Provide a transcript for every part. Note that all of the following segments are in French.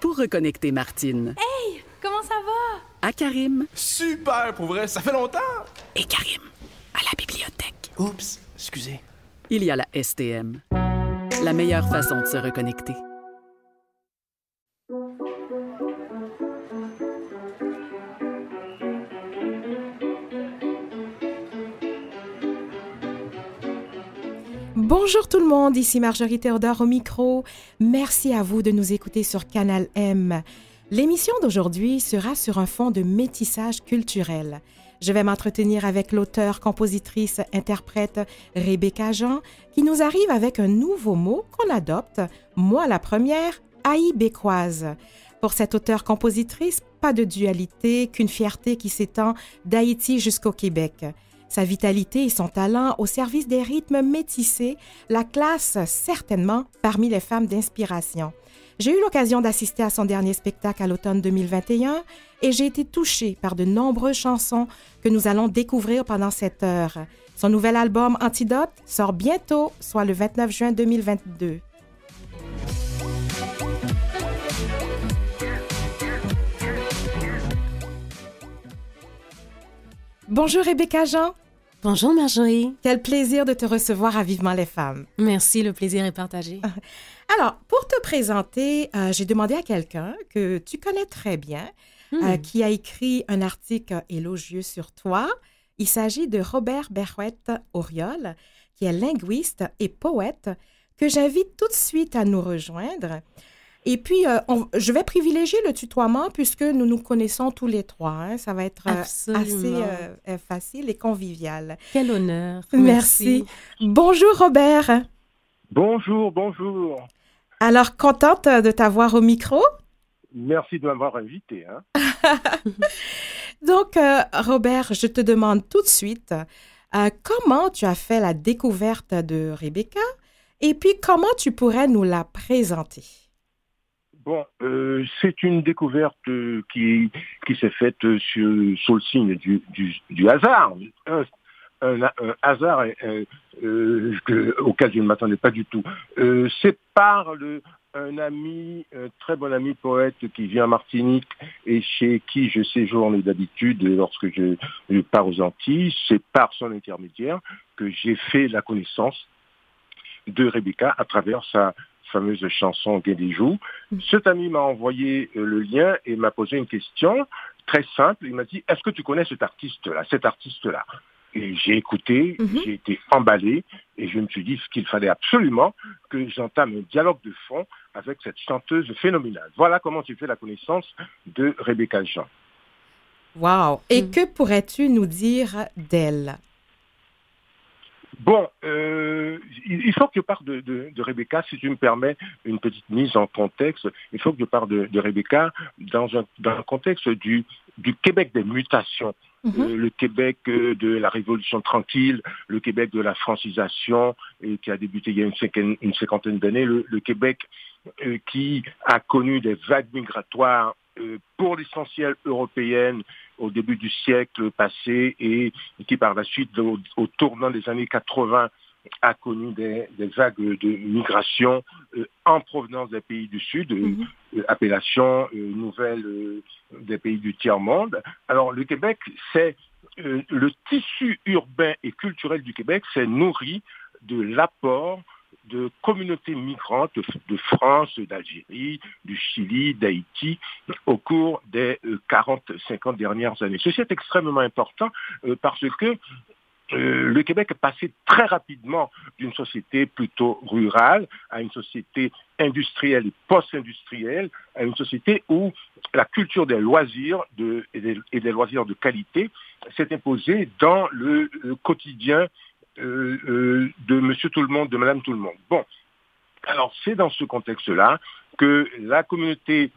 pour reconnecter Martine. Hey, comment ça va? À Karim. Super, pour vrai, ça fait longtemps. Et Karim, à la bibliothèque. Oups, excusez. Il y a la STM. La meilleure façon de se reconnecter. Bonjour tout le monde, ici Marjorie Théodore au micro. Merci à vous de nous écouter sur Canal M. L'émission d'aujourd'hui sera sur un fond de métissage culturel. Je vais m'entretenir avec l'auteure, compositrice, interprète Rebecca Jean, qui nous arrive avec un nouveau mot qu'on adopte, moi la première, haïbécoise. Pour cette auteure-compositrice, pas de dualité, qu'une fierté qui s'étend d'Haïti jusqu'au Québec. Sa vitalité et son talent au service des rythmes métissés la classent certainement parmi les femmes d'inspiration. J'ai eu l'occasion d'assister à son dernier spectacle à l'automne 2021 et j'ai été touchée par de nombreuses chansons que nous allons découvrir pendant cette heure. Son nouvel album Antidote sort bientôt, soit le 29 juin 2022. Bonjour Rebecca Jean. Bonjour Marjorie. Quel plaisir de te recevoir à Vivement les femmes. Merci, le plaisir est partagé. Alors, pour te présenter, j'ai demandé à quelqu'un que tu connais très bien, qui a écrit un article élogieux sur toi. Il s'agit de Robert Berrouette-Auriol, qui est linguiste et poète, que j'invite tout de suite à nous rejoindre. Et puis, je vais privilégier le tutoiement puisque nous nous connaissons tous les trois. Hein. Ça va être assez facile et convivial. Quel honneur. Merci. Bonjour Robert. Bonjour, bonjour. Alors, contente de t'avoir au micro. Merci de m'avoir invité. Hein. Donc, Robert, je te demande tout de suite, comment tu as fait la découverte de Rebecca et puis comment tu pourrais nous la présenter? Bon, c'est une découverte qui s'est faite sous le signe du hasard. Un hasard auquel je ne m'attendais pas du tout. C'est par un ami, un très bon ami poète qui vient à Martinique et chez qui je séjourne d'habitude lorsque je pars aux Antilles. C'est par son intermédiaire que j'ai fait la connaissance de Rebecca à travers sa fameuse chanson Gain des Joues. Cet ami m'a envoyé le lien et m'a posé une question très simple. Il m'a dit, est-ce que tu connais cet artiste-là? Et j'ai écouté, j'ai été emballé et je me suis dit qu'il fallait absolument que j'entame un dialogue de fond avec cette chanteuse phénoménale. Voilà comment j'ai fait la connaissance de Rebecca Jean. Wow! Et que pourrais-tu nous dire d'elle? Bon, il faut que je parle de Rebecca, si tu me permets une petite mise en contexte. Il faut que je parle de Rebecca dans un contexte du Québec des mutations. Le Québec de la Révolution tranquille, le Québec de la francisation qui a débuté il y a une cinquantaine d'années, le Québec qui a connu des vagues migratoires pour l'essentiel européenne au début du siècle passé et qui par la suite, au tournant des années 80, a connu des vagues de migration en provenance des pays du Sud, appellation nouvelle des pays du tiers-monde. Alors le Québec, c'est le tissu urbain et culturel du Québec s'est nourri de l'apport de communautés migrantes de France, d'Algérie, du Chili, d'Haïti au cours des 40-50 dernières années. Ceci est extrêmement important parce que le Québec est passé très rapidement d'une société plutôt rurale à une société industrielle et post-industrielle, à une société où la culture des loisirs et des loisirs de qualité s'est imposée dans le quotidien de Monsieur Tout-le-Monde, de Madame Tout-le-Monde. Bon, alors c'est dans ce contexte-là que la communauté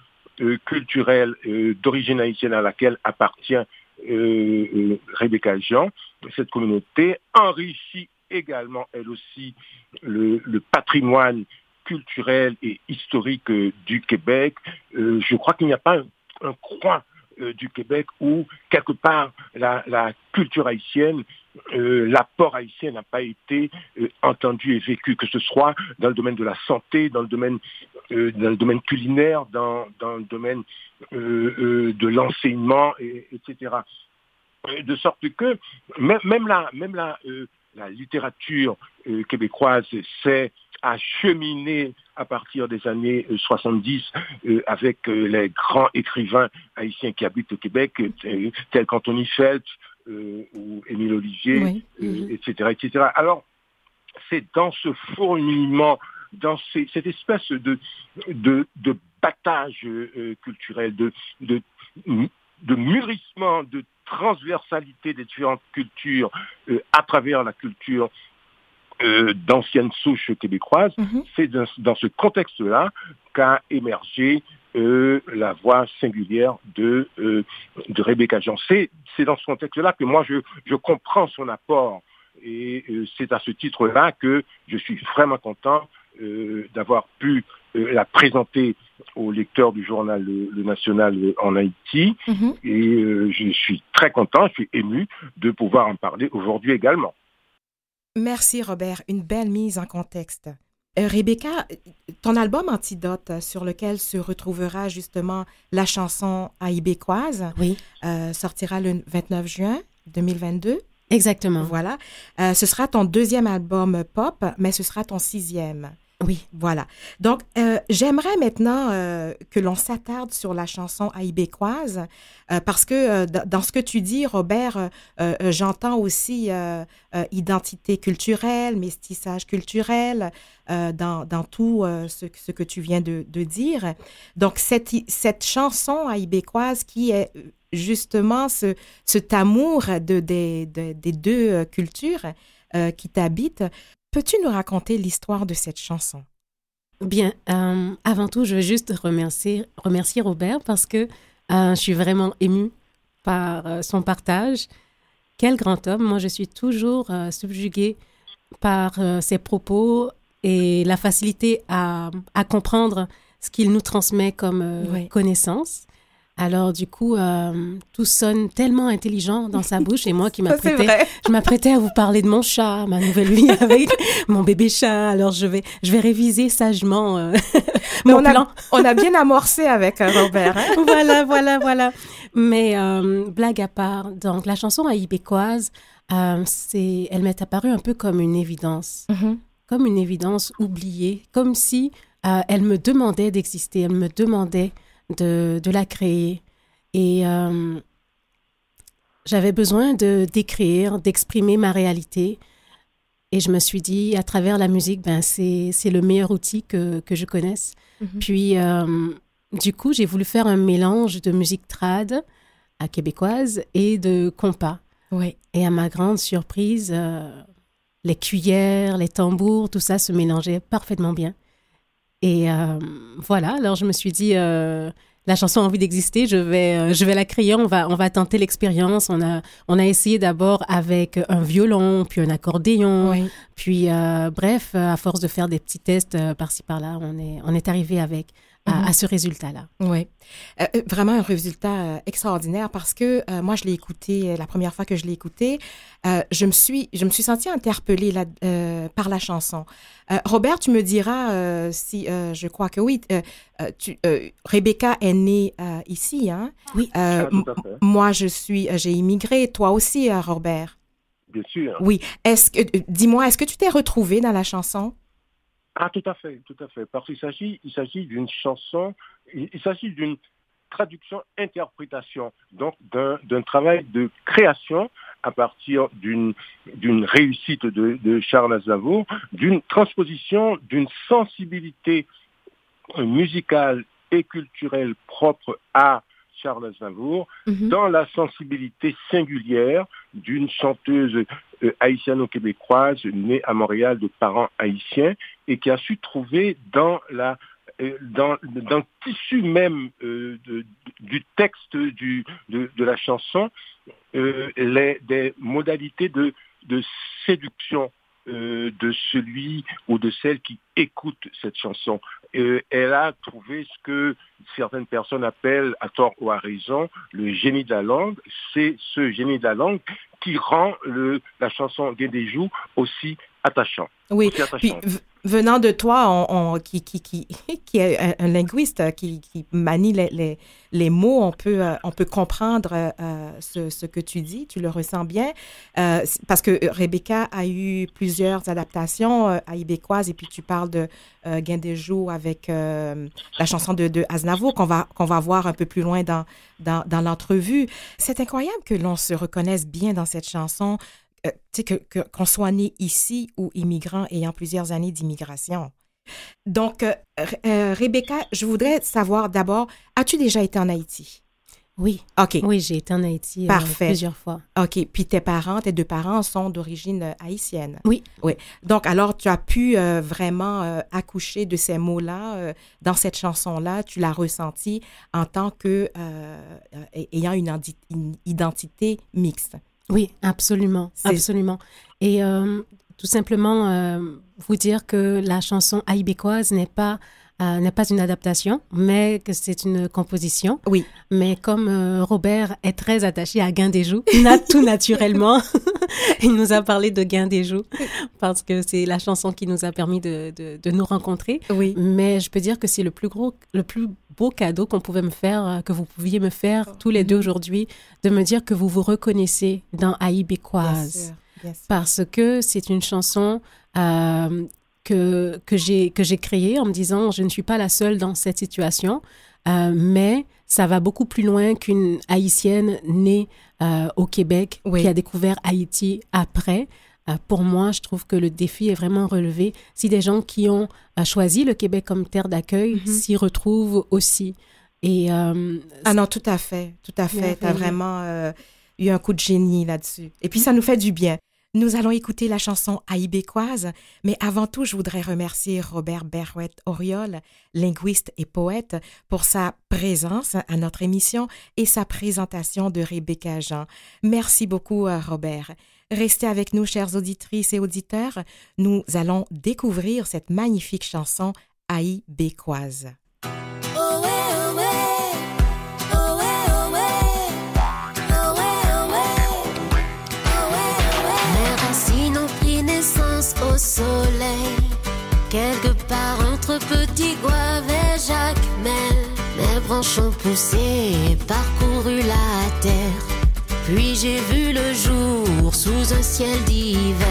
culturelle d'origine haïtienne à laquelle appartient Rebecca Jean, cette communauté enrichit également, elle aussi, le patrimoine culturel et historique du Québec. Je crois qu'il n'y a pas un coin du Québec où, quelque part, la culture haïtienne, l'apport haïtien n'a pas été entendu et vécu, que ce soit dans le domaine de la santé, dans le domaine culinaire, dans le domaine de l'enseignement, etc. De sorte que même la littérature québécoise s'est acheminée à partir des années 70 avec les grands écrivains haïtiens qui habitent au Québec, tels qu'Anthony Feltz ou Émile Olivier, etc., etc. Alors, c'est dans ce fourmillement, dans cette espèce de battage culturel, de mûrissement, de transversalité des différentes cultures à travers la culture d'anciennes souches québécoises, c'est dans ce contexte-là qu'a émergé la voix singulière de Rebecca Jean. C'est dans ce contexte-là que moi je comprends son apport, et c'est à ce titre-là que je suis vraiment content d'avoir pu la présenter aux lecteurs du journal Le National en Haïti, et je suis très content, je suis ému de pouvoir en parler aujourd'hui également. Merci Robert, une belle mise en contexte. Rebecca, ton album Antidote, sur lequel se retrouvera justement la chanson haïbécoise, sortira le 29 juin 2022. Exactement. Voilà. Ce sera ton deuxième album pop, mais ce sera ton 6e. Oui. Voilà. Donc, j'aimerais maintenant que l'on s'attarde sur la chanson haïbécoise, parce que dans ce que tu dis, Robert, j'entends aussi identité culturelle, métissage culturel, dans tout ce que tu viens de dire. Donc, cette chanson haïbécoise qui est justement cet amour des deux cultures qui t'habitent. Peux-tu nous raconter l'histoire de cette chanson? Bien, avant tout, je veux juste remercier Robert parce que je suis vraiment émue par son partage. Quel grand homme! Moi, je suis toujours subjuguée par ses propos et la facilité à comprendre ce qu'il nous transmet comme connaissance. Alors, du coup, tout sonne tellement intelligent dans sa bouche. Et moi qui je m'apprêtais à vous parler de mon chat, ma nouvelle vie avec mon bébé chat. Alors, je vais réviser sagement mon plan. On a bien amorcé avec Robert. Hein? Voilà. Mais blague à part, donc la chanson haïbécoise, elle m'est apparue un peu comme une évidence. Comme une évidence oubliée. Comme si elle me demandait d'exister, elle me demandait de la créer. Et j'avais besoin d'écrire, d'exprimer ma réalité. Et je me suis dit, à travers la musique, c'est le meilleur outil que je connaisse. Puis, du coup, j'ai voulu faire un mélange de musique trad à québécoise et de compas. Oui. Et à ma grande surprise, les cuillères, les tambours, tout ça se mélangeait parfaitement bien. Et voilà, alors je me suis dit, la chanson a envie d'exister, je vais la créer, on va tenter l'expérience. On a essayé d'abord avec un violon, puis un accordéon, puis bref, à force de faire des petits tests par-ci par-là, on est arrivé à ce résultat-là. Oui, vraiment un résultat extraordinaire parce que moi, je l'ai écouté, la première fois que je l'ai écouté, je me suis sentie interpellée par la chanson. Robert, tu me diras si je crois que oui, Rebecca est née ici, hein? Oui. Tout à fait. Moi, j'ai immigré, toi aussi, Robert. Bien sûr. Oui. Dis-moi, est-ce que tu t'es retrouvé dans la chanson? Ah, tout à fait. Parce qu'il s'agit d'une chanson, il s'agit d'une traduction-interprétation, donc d'un travail de création à partir d'une réussite de Charles Aznavour, d'une transposition, d'une sensibilité musicale et culturelle propre à Charles Aznavour, dans la sensibilité singulière d'une chanteuse haïtiano-québécoise née à Montréal de parents haïtiens et qui a su trouver dans le tissu même du texte de la chanson des modalités de séduction de celui ou de celle qui écoute cette chanson. Elle a trouvé ce que certaines personnes appellent, à tort ou à raison, le génie de la langue. C'est ce génie de la langue qui rend la chanson Guendejou aussi attachant. Oui, aussi attachante. Puis, venant de toi, qui est un linguiste, qui manie les mots, on peut comprendre ce que tu dis, tu le ressens bien, parce que Rebecca a eu plusieurs adaptations haïbécoises, et puis tu parles de Guendejou avec la chanson de Aznavour qu'on va voir un peu plus loin dans l'entrevue. C'est incroyable que l'on se reconnaisse bien dans cette chanson, qu'on soit né ici ou immigrant ayant plusieurs années d'immigration. Donc, Rebecca, je voudrais savoir d'abord, as-tu déjà été en Haïti? Oui. OK. Oui, j'ai été en Haïti plusieurs fois. OK. Puis tes deux parents sont d'origine haïtienne. Oui. Oui. Donc, alors, tu as pu vraiment accoucher de ces mots-là dans cette chanson-là. Tu l'as ressenti en tant que ayant une identité mixte. Oui, absolument, absolument. Et tout simplement vous dire que la chanson haïbécoise n'est pas une adaptation, mais que c'est une composition. Oui. Mais comme Robert est très attaché à Guendejou, tout naturellement, il nous a parlé de Guendejou parce que c'est la chanson qui nous a permis de nous rencontrer. Oui. Mais je peux dire que c'est le plus beau cadeau qu'on pouvait me faire, que vous pouviez me faire tous les deux aujourd'hui, de me dire que vous vous reconnaissez dans Haïbécoise. Bien sûr. Bien sûr. Parce que c'est une chanson que j'ai créée en me disant je ne suis pas la seule dans cette situation, mais ça va beaucoup plus loin qu'une Haïtienne née au Québec qui a découvert Haïti après. Pour moi, je trouve que le défi est vraiment relevé. Si des gens qui ont choisi le Québec comme terre d'accueil s'y retrouvent aussi. Et, non, tout à fait. Tu as vraiment eu un coup de génie là-dessus. Et puis, ça nous fait du bien. Nous allons écouter la chanson haïbécoise, mais avant tout, je voudrais remercier Robert Berouette-Auriol, linguiste et poète, pour sa présence à notre émission et sa présentation de Rebecca Jean. Merci beaucoup, Robert. Restez avec nous, chères auditrices et auditeurs. Nous allons découvrir cette magnifique chanson haïbécoise. Au soleil, quelque part entre Petit Goave et Jacmel, mes branches ont poussé et parcouru la terre. Puis j'ai vu le jour sous un ciel d'hiver.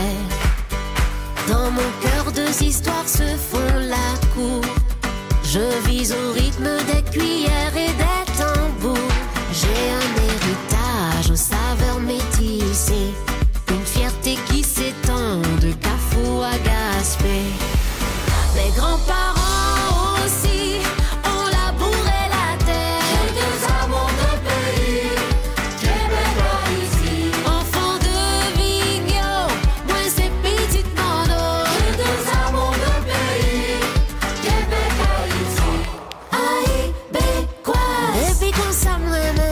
Dans mon cœur, deux histoires se font la cour. Je vis au rythme des cuillères et des tambours. J'ai un héritage aux saveurs métissées, une fierté qui s'étend de Carrefour à Gaspé. Mes grands-parents aussi ont labouré la terre. J'ai deux amours de pays, Québec, Haïti. Enfants de vignobles, moi c'est petite Mando. J'ai deux amours de pays, Québec, Haïti. Haïbécoise, depuis qu'on s'amène,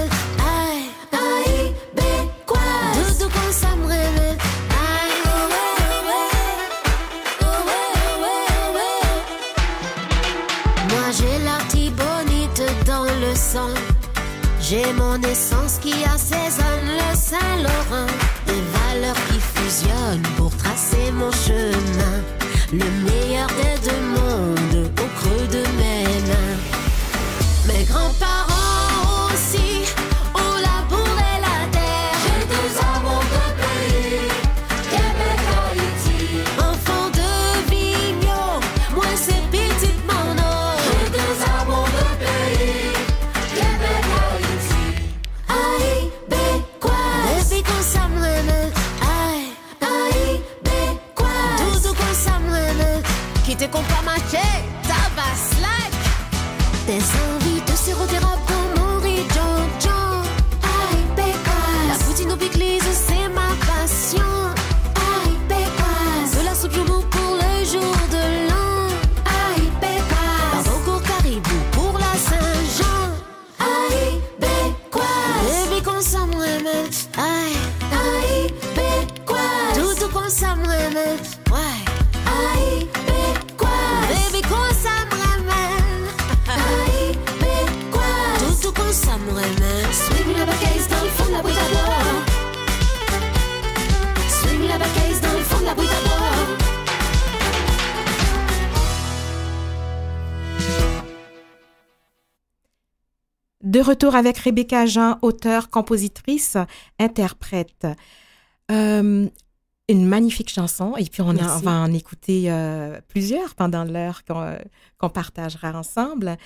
haïbécoise, tout qu'on s'amène. J'ai mon essence qui assaisonne le Saint-Laurent, des valeurs qui fusionnent pour tracer mon chemin, le meilleur des deux mondes au creux de mes mains. Mes grands-parents aussi ont labouré la terre. J'ai deux amours de pays, Québec, Haïti. Enfants de vignobles, moi c'est petite Mando. J'ai deux amours de pays, Québec, Haïti. Haïbécoise, depuis qu'on s'amène, haïbécoise, tout qu'on s'amène, quitter qu'on pas marcher, ça va slack. Des envies de sirop d'érable De retour avec Rebecca Jean, auteure, compositrice, interprète. Une magnifique chanson et puis on va en écouter plusieurs pendant l'heure qu'on partagera ensemble.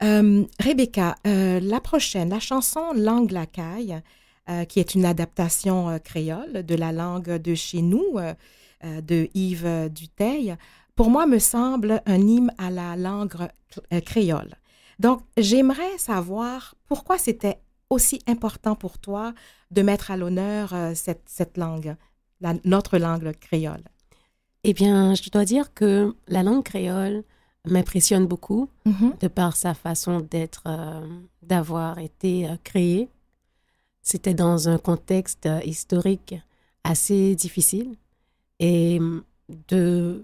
Rebecca, la chanson Langue la caille, qui est une adaptation créole de la langue de chez nous, de Yves Dutheil, pour moi me semble un hymne à la langue créole. Donc, j'aimerais savoir pourquoi c'était aussi important pour toi de mettre à l'honneur cette langue, notre langue créole. Eh bien, je dois dire que la langue créole m'impressionne beaucoup de par sa façon d'être, d'avoir été créée. C'était dans un contexte historique assez difficile et de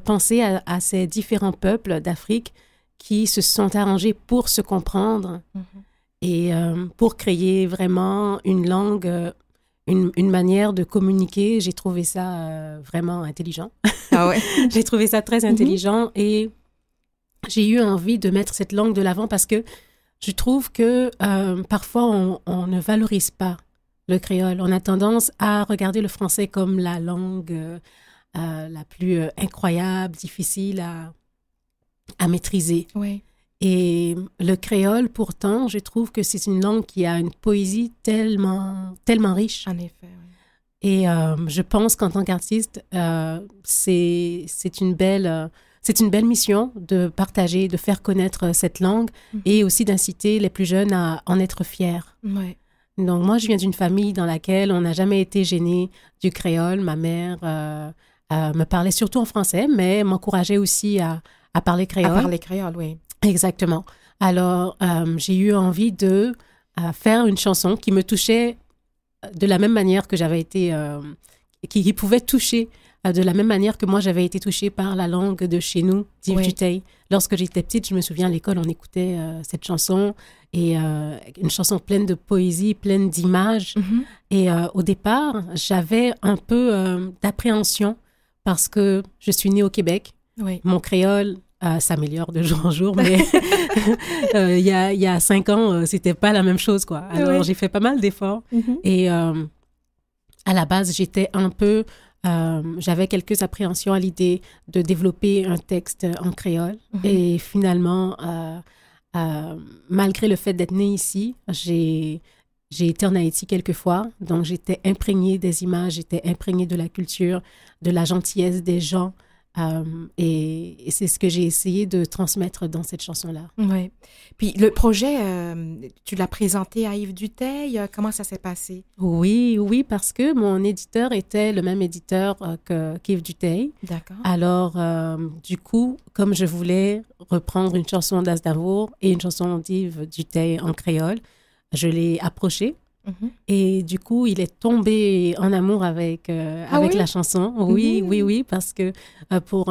penser à ces différents peuples d'Afrique qui se sont arrangés pour se comprendre et pour créer vraiment une langue, une manière de communiquer. J'ai trouvé ça vraiment intelligent. Ah ouais. J'ai trouvé ça très intelligent et j'ai eu envie de mettre cette langue de l'avant parce que je trouve que parfois on ne valorise pas le créole. On a tendance à regarder le français comme la langue la plus incroyable, difficile à maîtriser. Oui. Et le créole, pourtant, je trouve que c'est une langue qui a une poésie tellement riche. En effet, oui. Et je pense qu'en tant qu'artiste, c'est une belle mission de partager, de faire connaître cette langue et aussi d'inciter les plus jeunes à en être fiers. Oui. Donc, moi, je viens d'une famille dans laquelle on n'a jamais été gêné du créole. Ma mère me parlait surtout en français, mais m'encourageait aussi à parler créole. À parler créole, oui. Exactement. Alors, j'ai eu envie de faire une chanson qui me touchait de la même manière que j'avais été... qui pouvait toucher de la même manière que moi, j'avais été touchée par la langue de chez nous, d'Yves Dutheil. Lorsque j'étais petite, je me souviens, à l'école, on écoutait cette chanson, et une chanson pleine de poésie, pleine d'images. Et au départ, j'avais un peu d'appréhension parce que je suis née au Québec. Oui. Mon créole s'améliore de jour en jour, mais il y a 5 ans, c'était pas la même chose, quoi. Alors, j'ai fait pas mal d'efforts. Et à la base, j'étais un peu... j'avais quelques appréhensions à l'idée de développer un texte en créole. Et finalement, malgré le fait d'être née ici, j'ai été en Haïti quelques fois. Donc, j'étais imprégnée des images, j'étais imprégnée de la culture, de la gentillesse des gens. Et c'est ce que j'ai essayé de transmettre dans cette chanson-là. Oui. Puis le projet, tu l'as présenté à Yves Dutheil. Comment ça s'est passé? Oui, parce que mon éditeur était le même éditeur qu'Yves Dutheil. D'accord. Alors, du coup, comme je voulais reprendre une chanson d'Aznavour et une chanson d'Yves Dutheil en créole, je l'ai approché. Et du coup, il est tombé en amour avec la chanson. Oui, parce que pour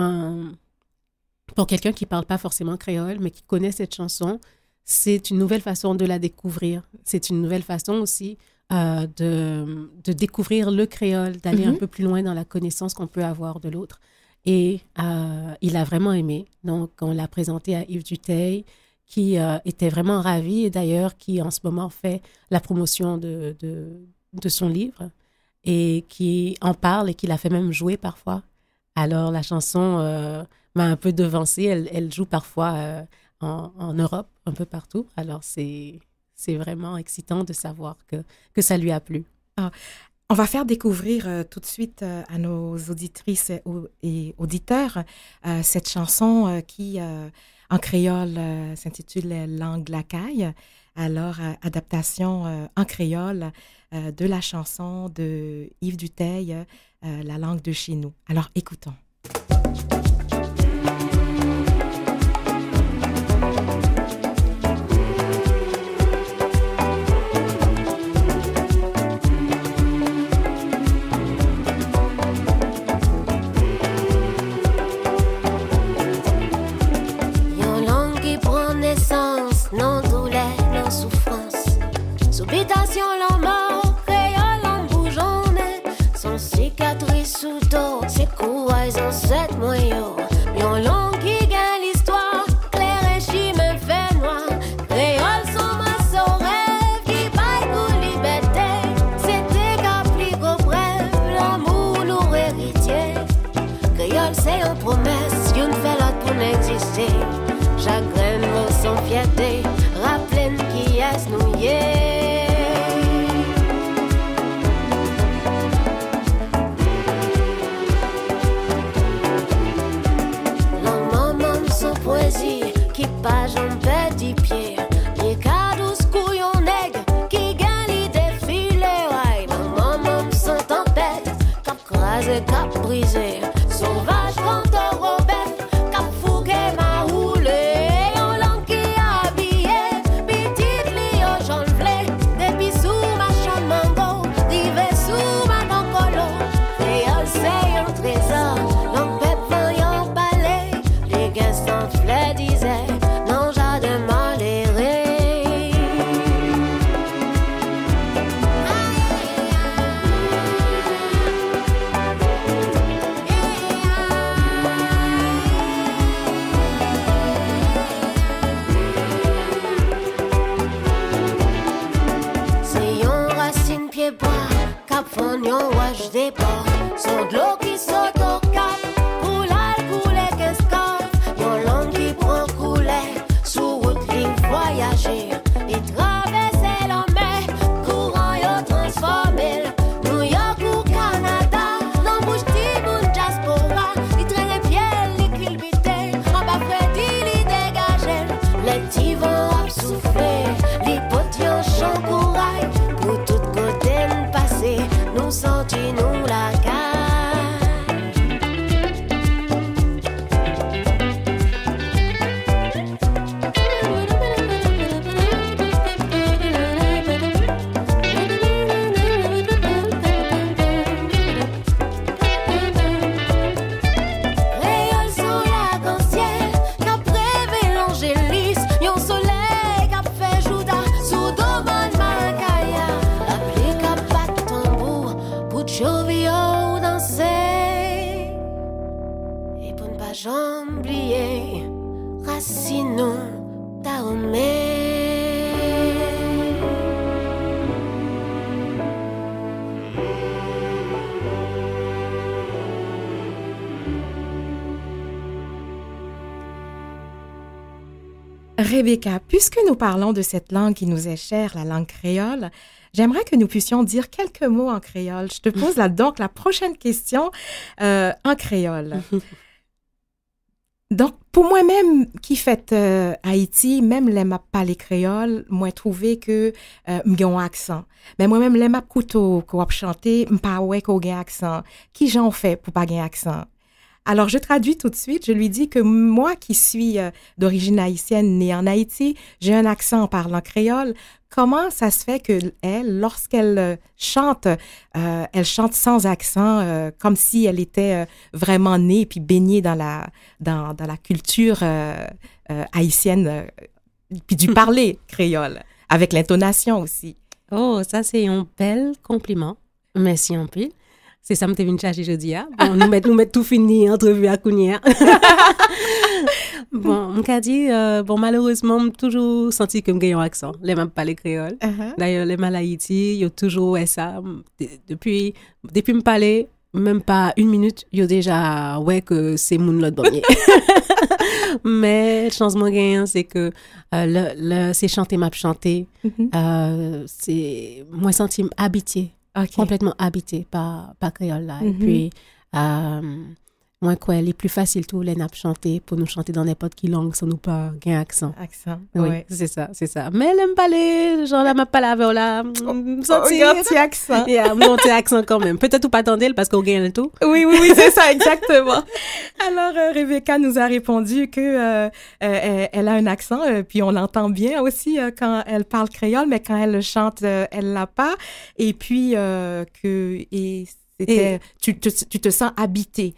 quelqu'un qui ne parle pas forcément créole, mais qui connaît cette chanson, c'est une nouvelle façon de la découvrir. C'est une nouvelle façon aussi de découvrir le créole, d'aller un peu plus loin dans la connaissance qu'on peut avoir de l'autre. Et il a vraiment aimé. Donc, on l'a présenté à Yves Dutheil, qui était vraiment ravi et d'ailleurs qui en ce moment fait la promotion de son livre et qui en parle et qui l'a fait même jouer parfois. Alors la chanson m'a un peu devancée, elle joue parfois en Europe, un peu partout. Alors c'est vraiment excitant de savoir que ça lui a plu. Ah. On va faire découvrir tout de suite à nos auditrices et auditeurs cette chanson qui... en créole, s'intitule « Langue la caille ». Alors, adaptation en créole de la chanson de Yves Dutheil, « La langue de chez nous ». Alors, écoutons. Non douleur, non souffrance. Subitation, la mort, créole en bougeonnet. Son cicatrice sous dos, ses coups en 7 moyaux. Yon long qui gagne l'histoire, clair et chimé fait noir. Créole, son moun yon waj départ. Son de l'eau qui saute au cap, pour la couler qu'est-ce qu'on. Yon langue qui prend couler, sous route qui voyager. Et traverser la mer, courant yon transformé. New York ou Canada, dans bouche ti moun diaspora. Il traîne pied, li culbité, en bas Freddy li dégagé. Les petits vents souffler, les potes yon chant couraille. Pour tout côté passé, nous sentis nous la cage. Créole sous l'arc-en-ciel, qu'après mélanger lisse, yon soleil qu'a fait jouda sous domaine Macaya. Appelé qu'a bat tambour, pour Jovio danser. Et pour ne pas j'oublier, racine Dahomey. Rebecca, puisque nous parlons de cette langue qui nous est chère, la langue créole, j'aimerais que nous puissions dire quelques mots en créole. Je te pose là donc la prochaine question en créole. Donc, pour moi-même qui fait Haïti, même les m'a parlé créole, moi trouvé que m'gen un accent. Mais moi-même les m'a couteau qu'on chanter, m'pas ouais qu'on gen accent. Qui j'en fait pour pas gen accent? Alors, je traduis tout de suite. Je lui dis que moi qui suis d'origine haïtienne, née en Haïti, j'ai un accent en parlant créole. Comment ça se fait que elle, lorsqu'elle chante, elle chante sans accent, comme si elle était vraiment née puis baignée dans la culture haïtienne, puis du parler créole, avec l'intonation aussi. Oh, ça, c'est un bel compliment. Merci en pile. C'est ça, m'te venu chercher jeudi. Bon, nous mettre tout fini, entrevue à Kounia. Bon, m'ka dit, bon, malheureusement, m'ai toujours senti que m'gagne un accent. Les m'a parlé créole. D'ailleurs, les mal Haïti, yo toujours ouais ça. Depuis me parler, même pas une minute, yo déjà ouais que c'est moun l'autre premier. Mais le changement gagnant, c'est que c'est chanter m'a chanter. C'est moi senti habité. Okay. Complètement habité par créole là. Et puis moi quoi, il est plus facile tout les nappes chanter pour nous chanter dans n'importe quelle langue sans nous pas gain accent. Oui, ouais. c'est ça. Mais l'aime parler genre là m'a pas lavé là, sorti un petit accent. Yeah, mon petit accent quand même. Peut-être ou pas attendre parce qu'on gagne le tout. Oui, c'est ça exactement. Alors Rebecca nous a répondu que elle a un accent puis on l'entend bien aussi quand elle parle créole, mais quand elle chante elle l'a pas. Et puis tu te sens habité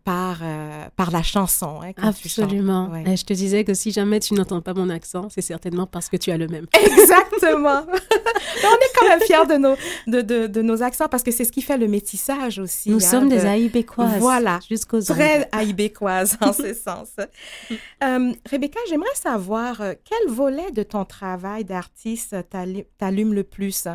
par la chanson. Hein, absolument. Ouais. Et je te disais que si jamais tu n'entends pas mon accent, c'est certainement parce que tu as le même. Exactement. On est quand même fiers de nos accents parce que c'est ce qui fait le métissage aussi. Nous sommes des Haïbécoises. Voilà. Jusqu'aux très Haïbécoises en ce sens. Rebecca, j'aimerais savoir quel volet de ton travail d'artiste t'allume le plus?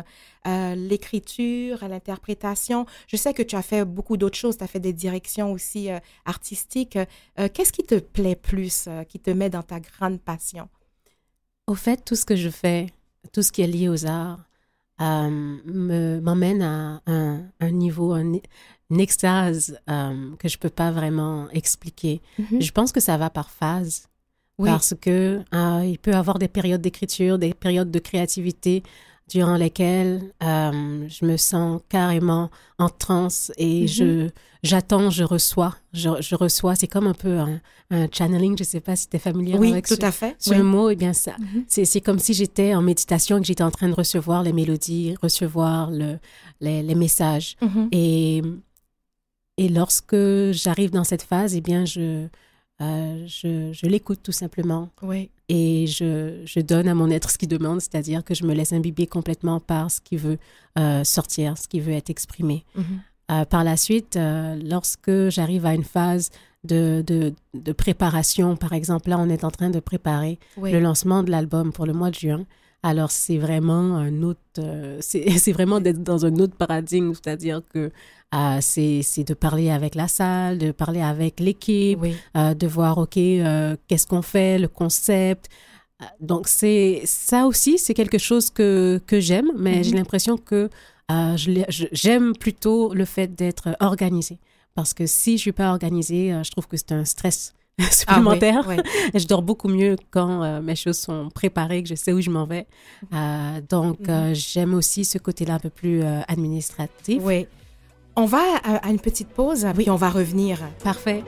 L'écriture, l'interprétation. Je sais que tu as fait beaucoup d'autres choses. Tu as fait des directions aussi artistiques. Qu'est-ce qui te plaît plus, qui te met dans ta grande passion? Au fait, tout ce que je fais, tout ce qui est lié aux arts, m'emmène à un niveau, une extase que je peux pas vraiment expliquer. Je pense que ça va par phase. Oui. Parce que il peut y avoir des périodes d'écriture, des périodes de créativité durant lesquelles je me sens carrément en transe et j'attends, je reçois. Je reçois, c'est comme un peu un channeling, je sais pas si tu es familière avec tout à fait. Ce mot. Eh bien, ça, c'est comme si j'étais en méditation, que j'étais en train de recevoir les mélodies, recevoir les messages. Et lorsque j'arrive dans cette phase, eh bien, je l'écoute tout simplement. Oui. Et je donne à mon être ce qu'il demande, c'est-à-dire que je me laisse imbiber complètement par ce qui veut sortir, ce qui veut être exprimé. Par la suite, lorsque j'arrive à une phase de préparation. Par exemple, là, on est en train de préparer le lancement de l'album pour le mois de juin. Alors, c'est vraiment un autre... c'est vraiment d'être dans un autre paradigme, c'est-à-dire que c'est de parler avec la salle, de parler avec l'équipe, de voir, OK, qu'est-ce qu'on fait, le concept. Donc, ça aussi, c'est quelque chose que j'aime, mais j'ai l'impression que j'aime plutôt le fait d'être organisée. Parce que si je ne suis pas organisée, je trouve que c'est un stress supplémentaire. Je dors beaucoup mieux quand mes choses sont préparées, que je sais où je m'en vais. Donc, j'aime aussi ce côté-là un peu plus administratif. Oui. On va à une petite pause, puis on va revenir. Parfait.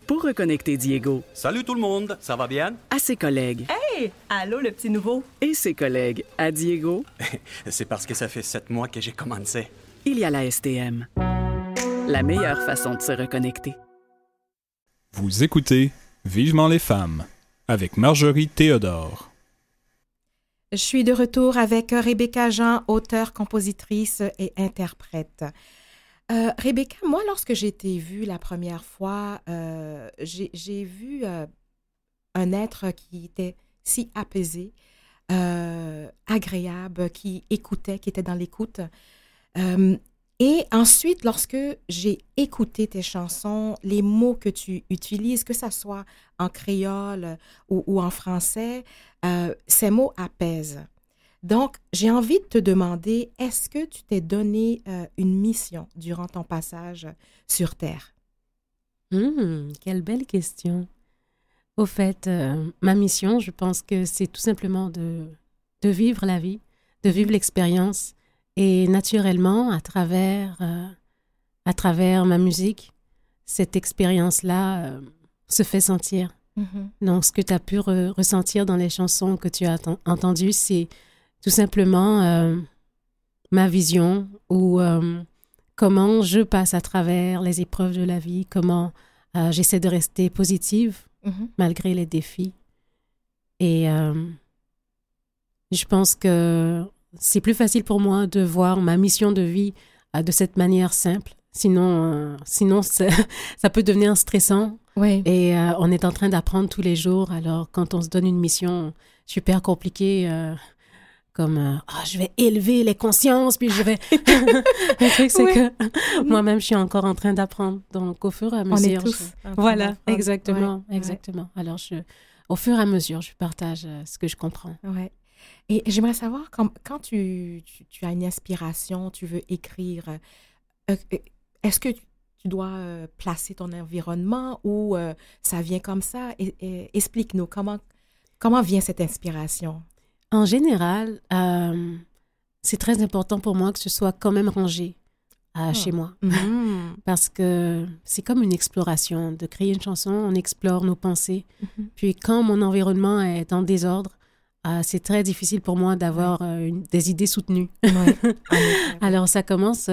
Pour reconnecter Diego Salut tout le monde, ça va bien? à ses collègues Hey! Allô, le petit nouveau? et ses collègues à Diego, C'est parce que ça fait 7 mois que j'ai commencé. il y a la STM. La meilleure façon de se reconnecter. Vous écoutez Vivement les femmes avec Marjorie Théodore. Je suis de retour avec Rebecca Jean, auteure, compositrice et interprète. Rebecca, moi, lorsque j'ai été vue la première fois, j'ai vu un être qui était si apaisé, agréable, qui écoutait, qui était dans l'écoute. Et ensuite, lorsque j'ai écouté tes chansons, les mots que tu utilises, que ça soit en créole ou en français, ces mots apaisent. Donc, j'ai envie de te demander, est-ce que tu t'es donné une mission durant ton passage sur Terre? Quelle belle question. Au fait, ma mission, je pense que c'est tout simplement de vivre la vie, de vivre l'expérience. Et naturellement, à travers ma musique, cette expérience-là se fait sentir. Donc, ce que tu as pu ressentir dans les chansons que tu as entendues, c'est tout simplement ma vision ou comment je passe à travers les épreuves de la vie, comment j'essaie de rester positive malgré les défis. Et je pense que c'est plus facile pour moi de voir ma mission de vie de cette manière simple. Sinon ça peut devenir stressant. Oui. Et on est en train d'apprendre tous les jours. Alors, quand on se donne une mission super compliquée, comme je vais élever les consciences, puis je vais... Le truc, c'est que moi-même, je suis encore en train d'apprendre. Donc, au fur et à mesure... On est tous. Voilà, exactement. Alors, au fur et à mesure, je partage ce que je comprends. Ouais. Et j'aimerais savoir, quand tu as une inspiration, tu veux écrire, est-ce que tu dois placer ton environnement ou ça vient comme ça? Explique-nous, comment vient cette inspiration? En général, c'est très important pour moi que ce soit quand même rangé chez moi. Parce que c'est comme une exploration. De créer une chanson, on explore nos pensées. Puis quand mon environnement est en désordre, c'est très difficile pour moi d'avoir des idées soutenues. Alors, ça commence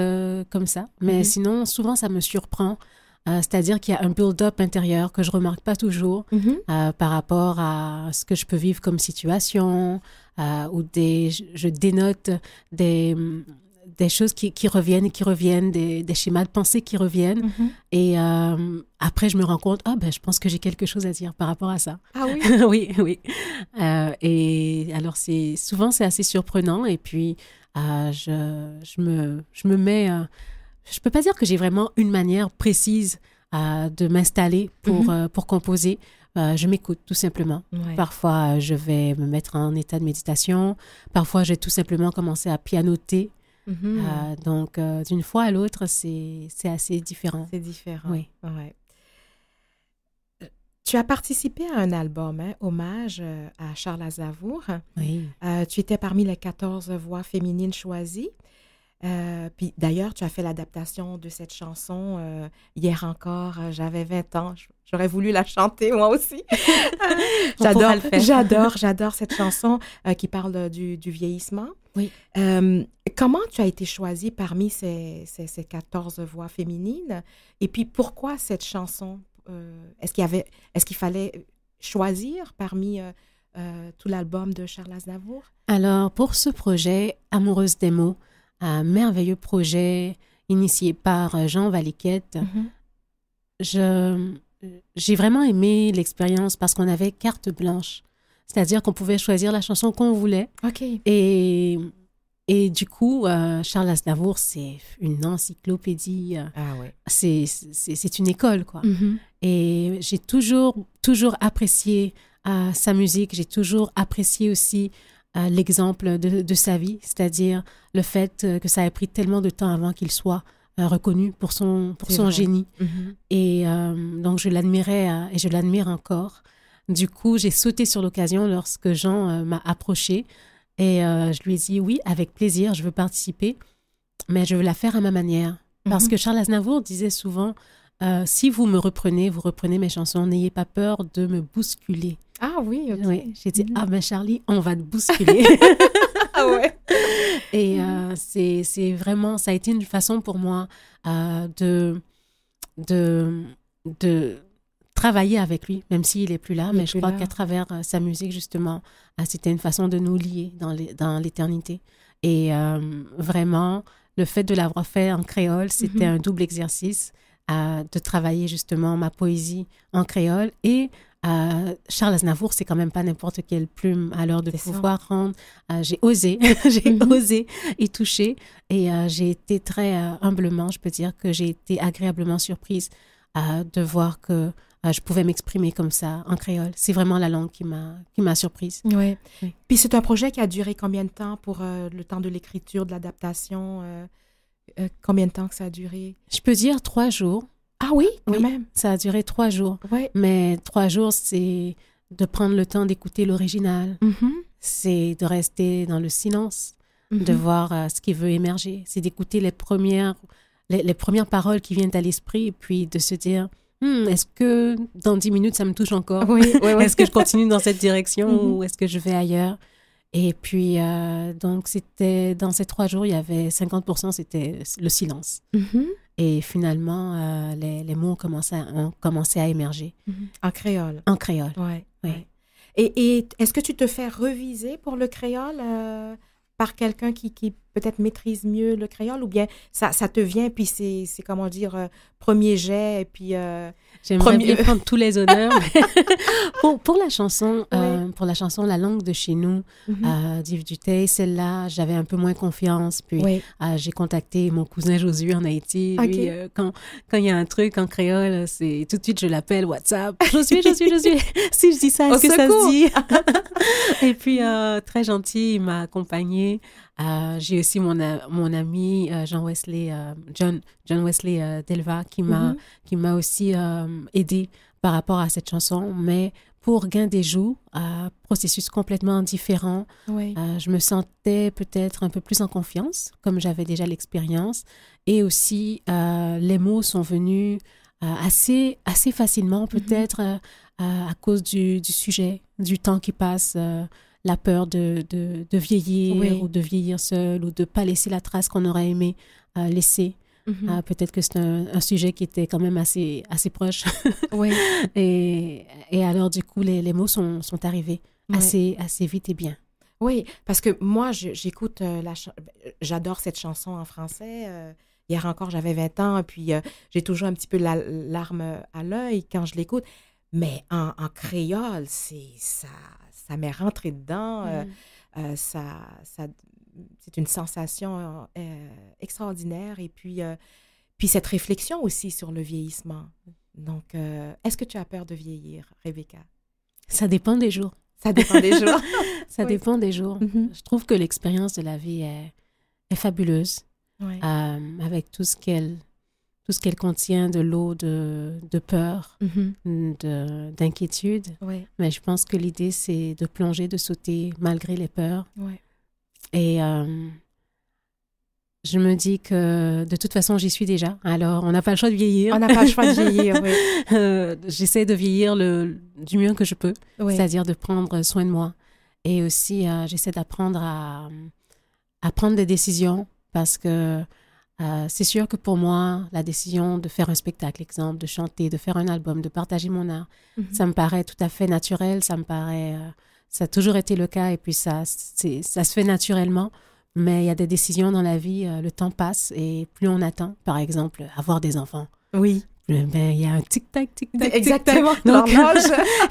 comme ça. Mais sinon, souvent, ça me surprend. C'est-à-dire qu'il y a un build-up intérieur que je ne remarque pas toujours par rapport à ce que je peux vivre comme situation ou je dénote des choses qui reviennent et qui reviennent, des schémas de pensée qui reviennent. Et après, je me rends compte, je pense que j'ai quelque chose à dire par rapport à ça. Ah oui? Oui. Et alors, souvent, c'est assez surprenant. Et puis, je me mets... je peux pas dire que j'ai vraiment une manière précise de m'installer pour composer. Je m'écoute tout simplement. Ouais. Parfois, je vais me mettre en état de méditation. Parfois, je vais tout simplement commencer à pianoter. Donc, d'une fois à l'autre, c'est assez différent. C'est différent. Oui. Ouais. Tu as participé à un album, hommage à Charles Aznavour. Oui. Tu étais parmi les 14 voix féminines choisies. Puis d'ailleurs, tu as fait l'adaptation de cette chanson hier encore. J'avais 20 ans. J'aurais voulu la chanter moi aussi. J'adore cette chanson qui parle du vieillissement. Oui. Comment tu as été choisie parmi ces 14 voix féminines? Et puis pourquoi cette chanson? Est-ce qu'il fallait choisir parmi tout l'album de Charles Aznavour? Alors, pour ce projet, Amoureuse des mots, un merveilleux projet initié par Jean Valiquette, j'ai vraiment aimé l'expérience parce qu'on avait carte blanche. C'est-à-dire qu'on pouvait choisir la chanson qu'on voulait. OK. Et du coup, Charles Aznavour, c'est une encyclopédie. C'est une école, quoi. Et j'ai toujours apprécié sa musique. J'ai toujours apprécié aussi l'exemple de sa vie, c'est-à-dire le fait que ça ait pris tellement de temps avant qu'il soit reconnu pour son génie. Et donc, je l'admirais et je l'admire encore. Du coup, j'ai sauté sur l'occasion lorsque Jean m'a approché et je lui ai dit oui, avec plaisir, je veux participer, mais je veux la faire à ma manière. Parce que Charles Aznavour disait souvent, si vous me reprenez, vous reprenez mes chansons, n'ayez pas peur de me bousculer. Ah oui, OK. Oui, j'ai dit, Charlie, on va te bousculer. Ah ouais. Et c'est vraiment, ça a été une façon pour moi de travailler avec lui, même s'il n'est plus là. Mais je crois qu'à travers sa musique, justement, c'était une façon de nous lier dans l'éternité. Et vraiment, le fait de l'avoir fait en créole, c'était un double exercice de travailler justement ma poésie en créole. Et Charles Aznavour, c'est quand même pas n'importe quelle plume. Alors de pouvoir rendre, j'ai osé y toucher. Et j'ai été très humblement, je peux dire que j'ai été agréablement surprise de voir que je pouvais m'exprimer comme ça en créole. C'est vraiment la langue qui m'a surprise. Oui. Puis c'est un projet qui a duré combien de temps pour le temps de l'écriture, de l'adaptation? Combien de temps que ça a duré? Je peux dire 3 jours. Ah oui, quand même. Ça a duré 3 jours. Ouais. Mais 3 jours, c'est de prendre le temps d'écouter l'original. C'est de rester dans le silence, de voir ce qui veut émerger. C'est d'écouter les premières paroles qui viennent à l'esprit et puis de se dire est-ce que dans 10 minutes, ça me touche encore? Oui. Est-ce que je continue dans cette direction ou est-ce que je vais ailleurs? Et puis, donc, c'était dans ces 3 jours, il y avait 50%, c'était le silence. Et finalement, les mots ont commencé à émerger. En créole. En créole. Oui. Et est-ce que tu te fais reviser pour le créole par quelqu'un qui peut-être maîtrise mieux le créole ou bien ça te vient puis c'est comment dire premier jet et puis j'aimerais bien prendre tous les honneurs pour la chanson La langue de chez nous d'Yves Duteil, celle-là j'avais un peu moins confiance puis j'ai contacté mon cousin Josué en Haïti. Lui, quand il y a un truc en créole, c'est tout de suite je l'appelle WhatsApp Josué si je dis ça est-ce que ça se dit? Et puis très gentil, il m'a accompagnée. J'ai aussi mon ami John Wesley Delva qui m'a aussi aidé par rapport à cette chanson, mais pour Gain des Joues, processus complètement différent. Je me sentais peut-être un peu plus en confiance, comme j'avais déjà l'expérience, et aussi les mots sont venus assez facilement, peut-être à cause du sujet, du temps qui passe. La peur de vieillir ou de vieillir seul ou de ne pas laisser la trace qu'on aurait aimé laisser. Peut-être que c'est un sujet qui était quand même assez proche. et alors, du coup, les mots sont arrivés assez vite et bien. Oui, parce que moi, j'écoute j'adore cette chanson en français. Hier encore, j'avais 20 ans, puis j'ai toujours un petit peu la larme à l'œil quand je l'écoute. Mais en créole, ça m'est rentré dedans. C'est une sensation extraordinaire. Et puis cette réflexion aussi sur le vieillissement. Donc, est-ce que tu as peur de vieillir, Rebecca? Ça dépend des jours. Ça dépend des jours. Ça dépend des jours. Je trouve que l'expérience de la vie est fabuleuse, avec tout ce qu'elle contient de lot de peur, d'inquiétude. Mais je pense que l'idée, c'est de plonger, de sauter malgré les peurs. Et je me dis que de toute façon, j'y suis déjà. Alors, on n'a pas le choix de vieillir. On n'a pas le choix de vieillir, oui. J'essaie de vieillir du mieux que je peux, c'est-à-dire de prendre soin de moi. Et aussi, j'essaie d'apprendre à prendre des décisions parce que c'est sûr que pour moi, la décision de faire un spectacle, exemple, de chanter, de faire un album, de partager mon art, ça me paraît tout à fait naturel. Ça a toujours été le cas et puis ça se fait naturellement. Mais il y a des décisions dans la vie, le temps passe et plus on attend, par exemple, avoir des enfants. Oui. Ben, il y a un tic-tac, tic-tac, exactement. tic-tac. Donc,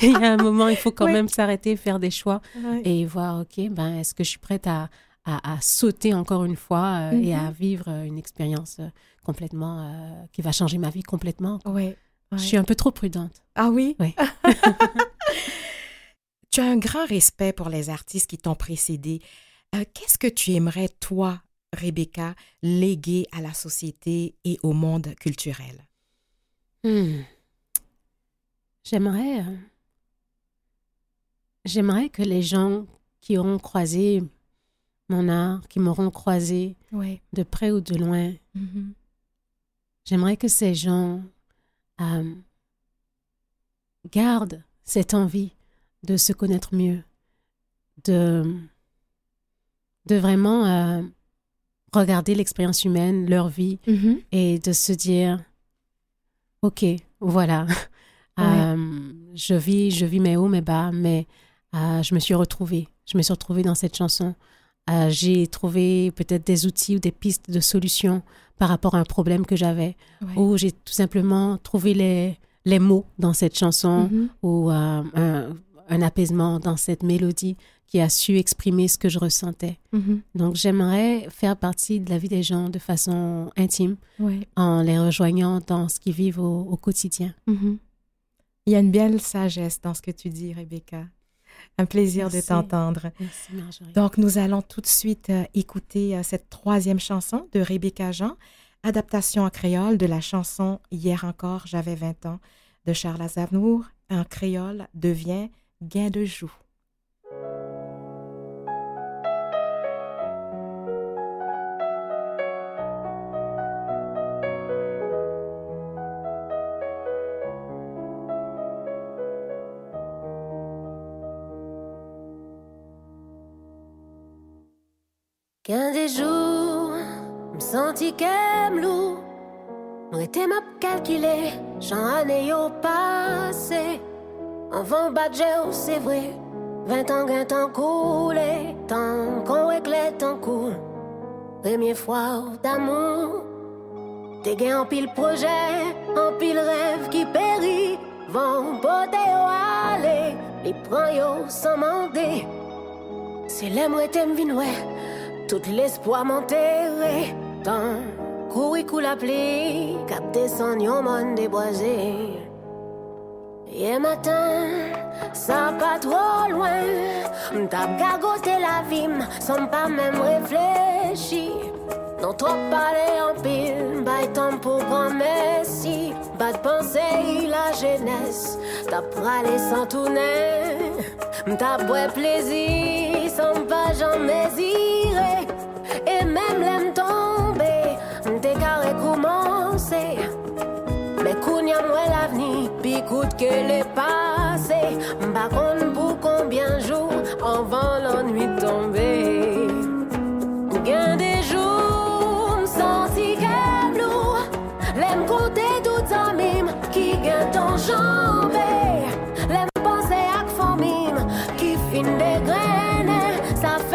il y a un moment, il faut quand même s'arrêter, faire des choix et voir, OK, ben, est-ce que je suis prête à sauter encore une fois et à vivre une expérience complètement, qui va changer ma vie complètement. Je suis un peu trop prudente. Ah oui? Oui. Tu as un grand respect pour les artistes qui t'ont précédé. Qu'est-ce que tu aimerais, toi, Rebecca, léguer à la société et au monde culturel? J'aimerais que les gens qui auront croisé mon art, qui m'auront croisé de près ou de loin, j'aimerais que ces gens gardent cette envie de se connaître mieux, de vraiment regarder l'expérience humaine, leur vie, et de se dire, OK, voilà, je vis mes hauts, mes bas, mais je me suis retrouvée dans cette chanson. J'ai trouvé peut-être des outils ou des pistes de solutions par rapport à un problème que j'avais, ou j'ai tout simplement trouvé les mots dans cette chanson, ou un apaisement dans cette mélodie qui a su exprimer ce que je ressentais. Donc, j'aimerais faire partie de la vie des gens de façon intime, en les rejoignant dans ce qu'ils vivent au quotidien. Il y a une belle sagesse dans ce que tu dis, Rebecca. Un plaisir de t'entendre. Merci, Marjorie. Donc, nous allons tout de suite écouter cette troisième chanson de Rebecca Jean, adaptation en créole de la chanson « Hier encore, j'avais 20 ans » de Charles Aznavour. En créole devient « Gain de joue ». Qu'un des jours, m'senti qu'aime l'eau, m'rete m'a calculé, j'en année au passé. Avant badge, c'est vrai, 20 ans gain temps coulé, tant qu'on éclate en cool. Première fois d'amour, t'es gain en pile projet, en pile rêve qui périt. Vent pote yo aller, il prend yo sans demander. C'est l'amour t'aime vin ouais. Tout l'espoir m'enterré, tant courir coule la pluie, cap descend yon monde déboisé. Hier matin, ça pas trop loin, m'tap gagoté la vie, sans pas même réfléchir. Non trop parler en pile, bail temps pour grand merci. Pas de pensée, la jeunesse, t'as pralé sans tourner. M'tap ouais plaisir, sans pas j'en désiré. Et même l'aime tomber, m'te carré commencer. Mais kounya moi l'avenir, pi coûte que le passé. M'pa compte pour combien jours, avant l'ennui tomber. Gain des jours, m'senti qu'aime lourd. L'aime compter tout en mime, qui gagne ton jambé. L'aime penser à famille, qui fin des graines, ça fait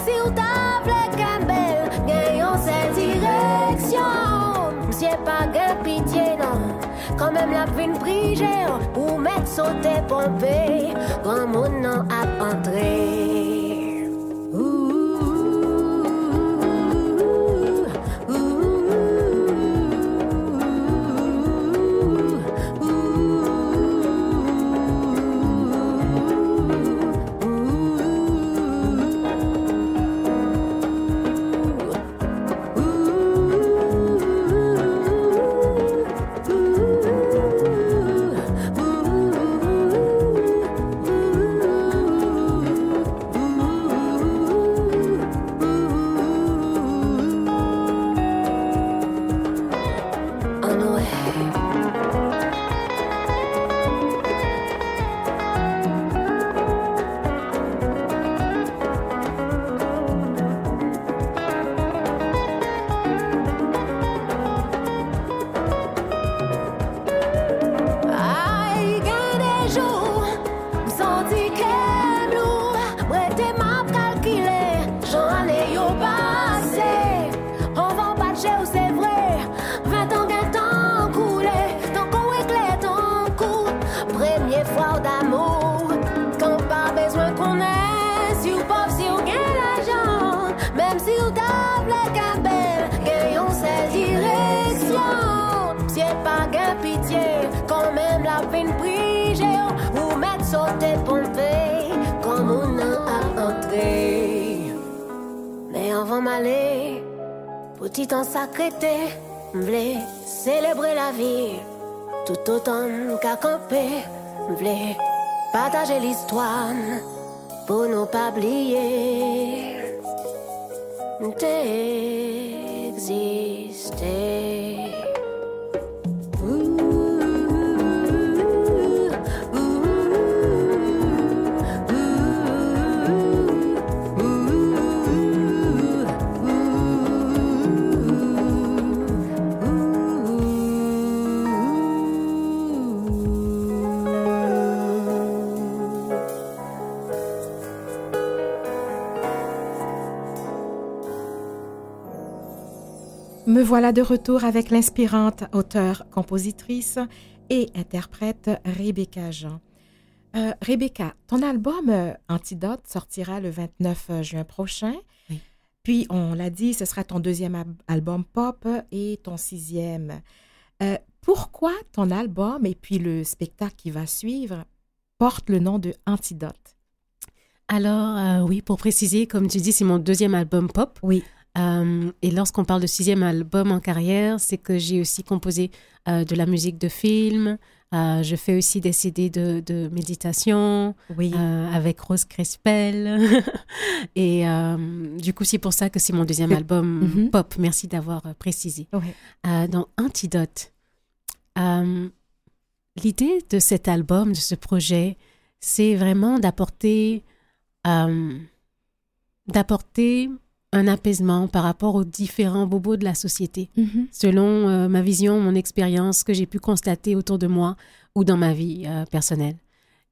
si ou ta vle kembel, gen yon seule direction. M'sieu pas gen pitié non, quand même la vin prige, ou mettre sauter pompé, quand mon nom a entré. Petit temps sacré, m'vle célébrer la vie, tout autant qu'à camper, m'vle partager l'histoire, pour nous pas oublier d'exister. Me voilà de retour avec l'inspirante auteure, compositrice et interprète Rebecca Jean. Rebecca, ton album Antidote sortira le 29 juin prochain. Oui. Puis, on l'a dit, ce sera ton deuxième album pop et ton 6e. Pourquoi ton album et puis le spectacle qui va suivre portent le nom de Antidote? Alors, oui, pour préciser, comme tu dis, c'est mon deuxième album pop. Oui. Et lorsqu'on parle de 6e album en carrière, c'est que j'ai aussi composé de la musique de film. Je fais aussi des CD de méditation avec Rose Crespel. Et du coup, c'est pour ça que c'est mon deuxième album pop. Merci d'avoir précisé. Donc, Antidote. L'idée de cet album, de ce projet, c'est vraiment d'apporter un apaisement par rapport aux différents bobos de la société, selon ma vision, mon expérience, ce que j'ai pu constater autour de moi ou dans ma vie personnelle.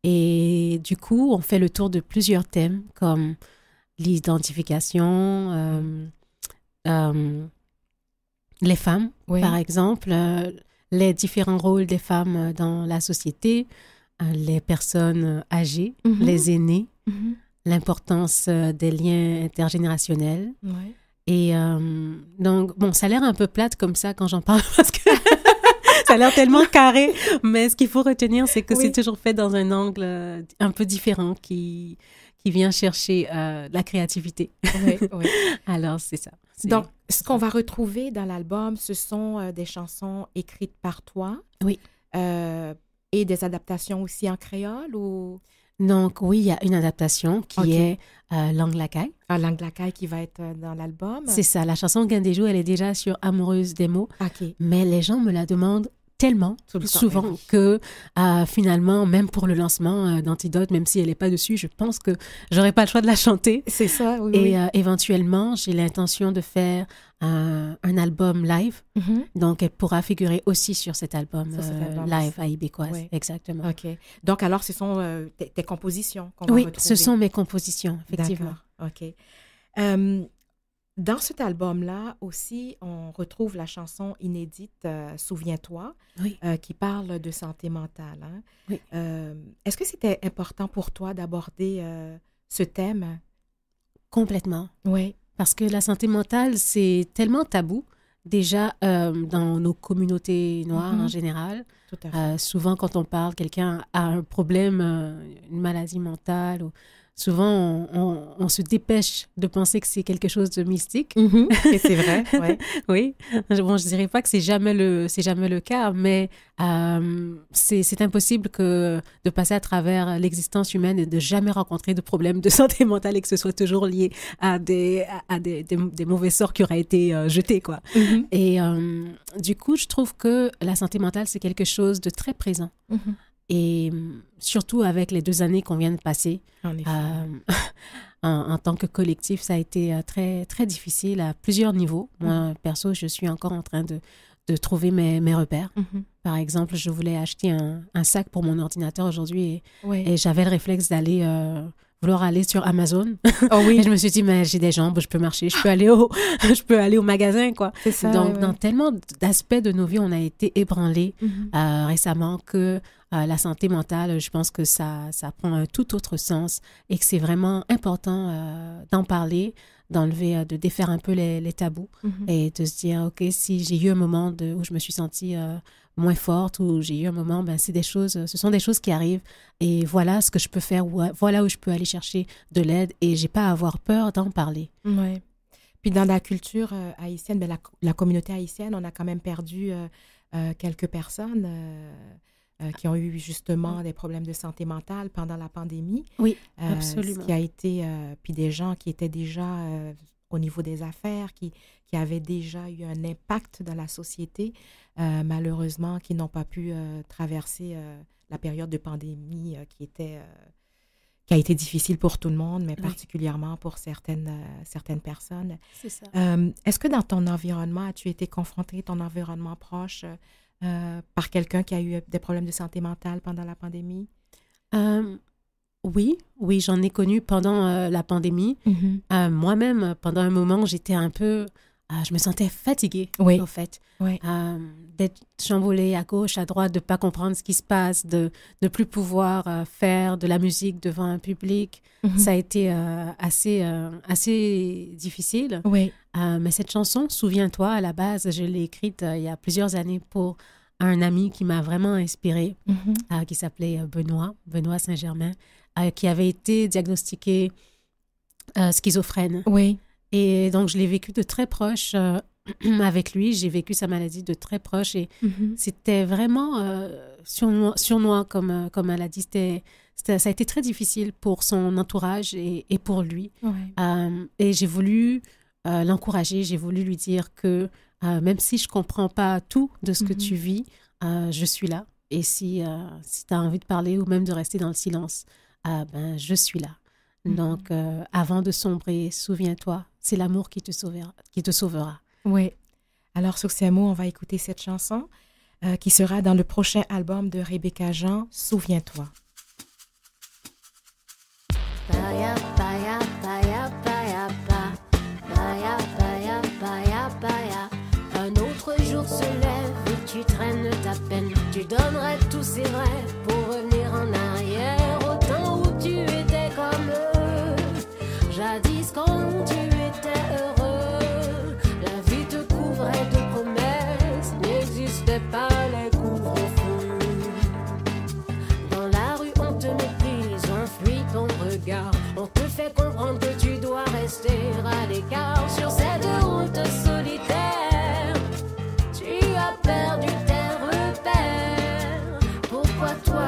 Et du coup, on fait le tour de plusieurs thèmes comme l'identification, les femmes, par exemple, les différents rôles des femmes dans la société, les personnes âgées, les aînés, l'importance des liens intergénérationnels. Ouais. Et donc, bon, ça a l'air un peu plate comme ça quand j'en parle parce que ça a l'air tellement carré. Mais ce qu'il faut retenir, c'est que c'est toujours fait dans un angle un peu différent qui vient chercher la créativité. Oui. Alors, c'est ça. Donc, ce qu'on va retrouver dans l'album, ce sont des chansons écrites par toi. Oui. Et des adaptations aussi en créole ou... Donc, oui, il y a une adaptation qui est Langue Lacaille. Langue Lacaille qui va être dans l'album. C'est ça. La chanson Gain des jours, elle est déjà sur Amoureuse des mots. Okay. Mais les gens me la demandent tellement souvent que finalement, même pour le lancement d'Antidote, même si elle n'est pas dessus, je pense que j'aurais pas le choix de la chanter. C'est ça, oui. Et éventuellement, j'ai l'intention de faire un album live. Donc, elle pourra figurer aussi sur cet album live à Ibécoise. Oui. Exactement. OK. Donc, alors, ce sont tes compositions qu'on va retrouver. Oui, ce sont mes compositions, effectivement. D'accord. OK. Dans cet album-là aussi, on retrouve la chanson inédite « Souviens-toi » qui parle de santé mentale. Hein? Oui. Est-ce que c'était important pour toi d'aborder ce thème? Complètement. Oui. Parce que la santé mentale, c'est tellement tabou, déjà dans nos communautés noires en général. Tout à fait. Souvent, quand on parle, quelqu'un a un problème, une maladie mentale, souvent on se dépêche de penser que c'est quelque chose de mystique. Et c'est vrai, ouais. Oui. Bon, je dirais pas que c'est jamais le cas, mais c'est impossible de passer à travers l'existence humaine et de jamais rencontrer de problème de santé mentale et que ce soit toujours lié à des mauvais sorts qui auraient été jetés, quoi. Et du coup, je trouve que la santé mentale, c'est quelque chose de très présent. Et surtout avec les 2 années qu'on vient de passer, en tant que collectif, ça a été très, très difficile à plusieurs niveaux. Moi, perso, je suis encore en train de trouver mes repères. Par exemple, je voulais acheter un sac pour mon ordinateur aujourd'hui et j'avais le réflexe vouloir aller sur Amazon. Oh oui. Et je me suis dit, mais j'ai des jambes, je peux marcher, je peux aller au magasin, quoi. C'est ça, donc, dans tellement d'aspects de nos vies, on a été ébranlés récemment que la santé mentale, je pense que ça prend un tout autre sens et que c'est vraiment important d'en parler, de défaire un peu les tabous et de se dire, OK, si j'ai eu un moment où je me suis sentie moins forte, ou j'ai eu un moment, ce sont des choses qui arrivent et voilà ce que je peux faire, voilà où je peux aller chercher de l'aide et j'ai pas à avoir peur d'en parler. Oui. Puis dans la culture haïtienne, la communauté haïtienne, on a quand même perdu quelques personnes qui ont eu justement des problèmes de santé mentale pendant la pandémie. Oui, absolument. Ce qui a été, puis des gens qui étaient déjà au niveau des affaires, qui avaient déjà eu un impact dans la société, malheureusement, qui n'ont pas pu traverser la période de pandémie qui a été difficile pour tout le monde, mais particulièrement pour certaines personnes. C'est ça. Est-ce que dans ton environnement, as-tu été confronté, ton environnement proche, par quelqu'un qui a eu des problèmes de santé mentale pendant la pandémie? Oui, j'en ai connu pendant la pandémie. Moi-même, pendant un moment, j'étais un peu... je me sentais fatiguée, en fait. D'être chamboulée à gauche, à droite, de ne pas comprendre ce qui se passe, de ne plus pouvoir faire de la musique devant un public. Ça a été assez difficile. Mais cette chanson, Souviens-toi, à la base, je l'ai écrite il y a plusieurs années pour un ami qui m'a vraiment inspirée, qui s'appelait Benoît Saint-Germain, qui avait été diagnostiqué schizophrène. Et donc, je l'ai vécu de très proche avec lui. J'ai vécu sa maladie de très proche et c'était vraiment sournois, comme elle a dit. Ça a été très difficile pour son entourage et pour lui. Et j'ai voulu l'encourager. J'ai voulu lui dire que même si je ne comprends pas tout de ce que tu vis, je suis là. Et si tu as envie de parler ou même de rester dans le silence, je suis là. Donc, avant de sombrer, souviens-toi, c'est l'amour qui te sauvera. Oui. Alors, sur ces mots, on va écouter cette chanson qui sera dans le prochain album de Rebecca Jean, Souviens-toi. Un autre jour se lève et tu traînes ta peine. Tu donnerais tous ces rêves pour revenir en arrière au temps où tu étais comme eux. Jadis quand tu étais heureux, la vie te couvrait de promesses, n'existait pas les couvre-feux. Dans la rue on te méprise, on fuit ton regard, on te fait comprendre que tu dois rester à l'écart. Sur cette route solitaire, tu as perdu tes repères. Pourquoi toi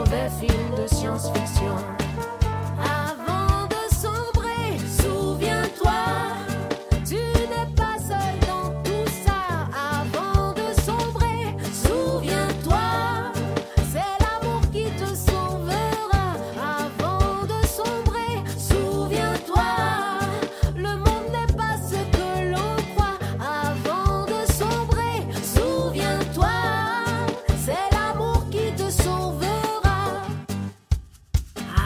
mauvais film de science-fiction. Avant de sombrer, souviens-toi, tu n'es pas seul dans tout ça. Avant de sombrer, souviens-toi, c'est l'amour qui te sauvera. Avant de sombrer, souviens-toi, le monde n'est pas ce que l'on croit. Avant de sombrer, souviens-toi, c'est l'amour qui te sauvera.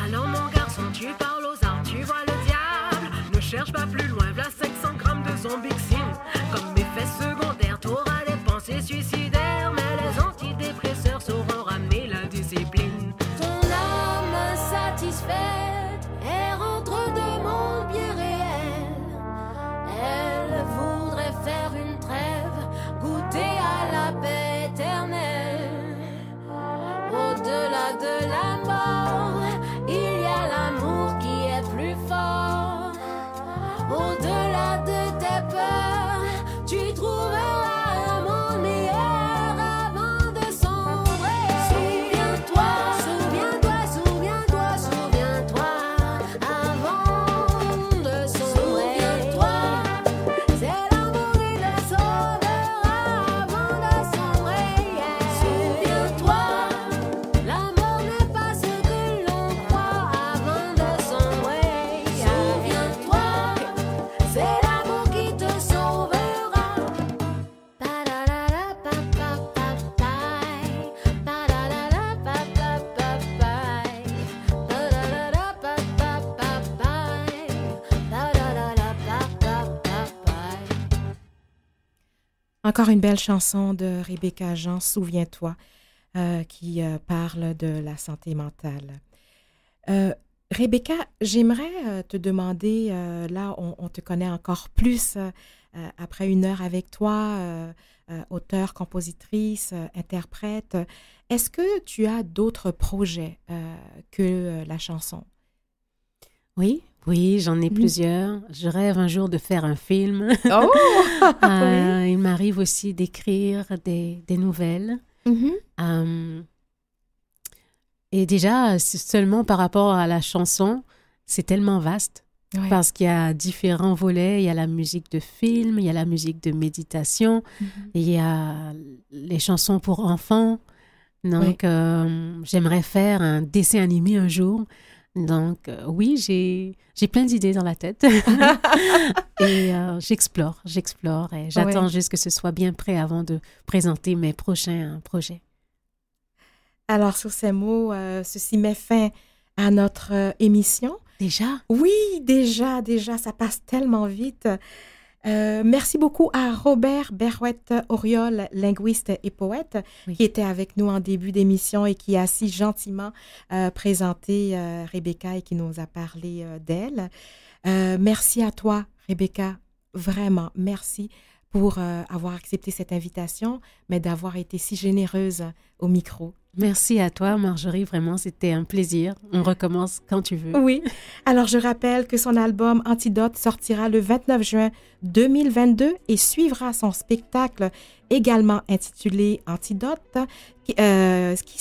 Allons mon garçon, tu parles aux arbres, tu vois le diable. Ne cherche pas plus loin, v'là 500 grammes de Zombixine. Comme effet secondaire, t'auras des pensées suicidaires, mais les antidépresseurs sauront ramener la discipline. Ton âme satisfaite erre entre deux mondes bien réels. Elle voudrait faire une trêve, goûter à la paix éternelle. Au-delà de la mort, il y a l'amour qui est plus fort. Au-delà de tes peurs, tu trouveras un monde meilleur avant de sombrer. Souviens-toi, souviens-toi, souviens-toi, souviens-toi, avant de sombrer. Souviens-toi, c'est l'amour qui te sauvera avant de sombrer. Souviens-toi, la mort n'est pas ce que l'on croit avant de sombrer. Souviens-toi, c'est l'amour qui te sauvera. Encore une belle chanson de Rebecca Jean, Souviens-toi, qui parle de la santé mentale. Rebecca, j'aimerais te demander, là on te connaît encore plus après une heure avec toi, auteure, compositrice, interprète. Est-ce que tu as d'autres projets que la chanson? Oui, j'en ai plusieurs. Je rêve un jour de faire un film. Oh! Oui. Il m'arrive aussi d'écrire des nouvelles. Et déjà, seulement par rapport à la chanson, c'est tellement vaste. Ouais. Parce qu'il y a différents volets. Il y a la musique de film, il y a la musique de méditation, il y a les chansons pour enfants. Donc, j'aimerais faire un dessin animé un jour. Donc, oui, j'ai plein d'idées dans la tête. Et j'explore. Et j'attends juste que ce soit bien prêt avant de présenter mes prochains projets. Alors, sur ces mots, ceci met fin à notre émission. Déjà? Oui, déjà, ça passe tellement vite. Merci beaucoup à Robert Berouette-Auriol, linguiste et poète, qui était avec nous en début d'émission et qui a si gentiment présenté Rebecca et qui nous a parlé d'elle. Merci à toi, Rebecca, vraiment, merci pour avoir accepté cette invitation, mais d'avoir été si généreuse au micro. Merci à toi, Marjorie. Vraiment, c'était un plaisir. On recommence quand tu veux. Oui. Alors, je rappelle que son album Antidote sortira le 29 juin 2022 et suivra son spectacle également intitulé Antidote, qui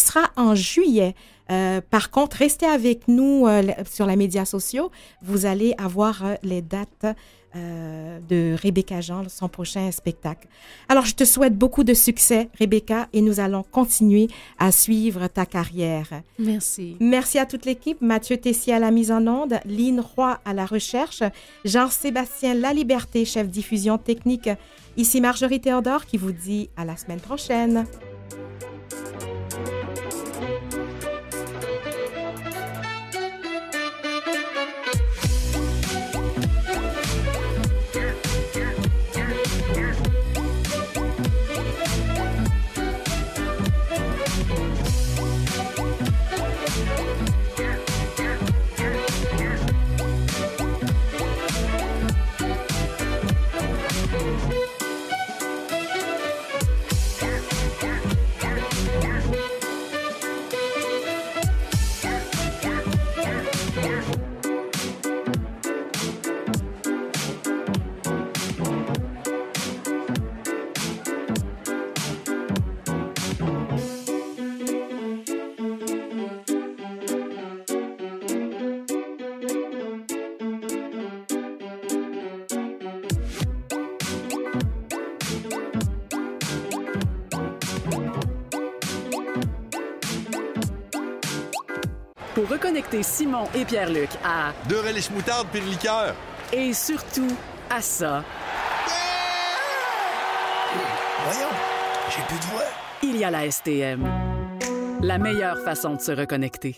sera en juillet. Par contre, restez avec nous sur les médias sociaux. Vous allez avoir les dates de Rebecca Jean, son prochain spectacle. Alors, je te souhaite beaucoup de succès, Rebecca, et nous allons continuer à suivre ta carrière. Merci. Merci à toute l'équipe. Mathieu Tessier à la mise en onde, Lynn Roy à la recherche, Jean-Sébastien Laliberté, chef diffusion technique. Ici Marjorie Théodore qui vous dit à la semaine prochaine. Pour reconnecter Simon et Pierre-Luc à 2 relish moutarde puis une liqueur. Et surtout à ça. Voyons, j'ai plus de voix. Il y a la STM. La meilleure façon de se reconnecter.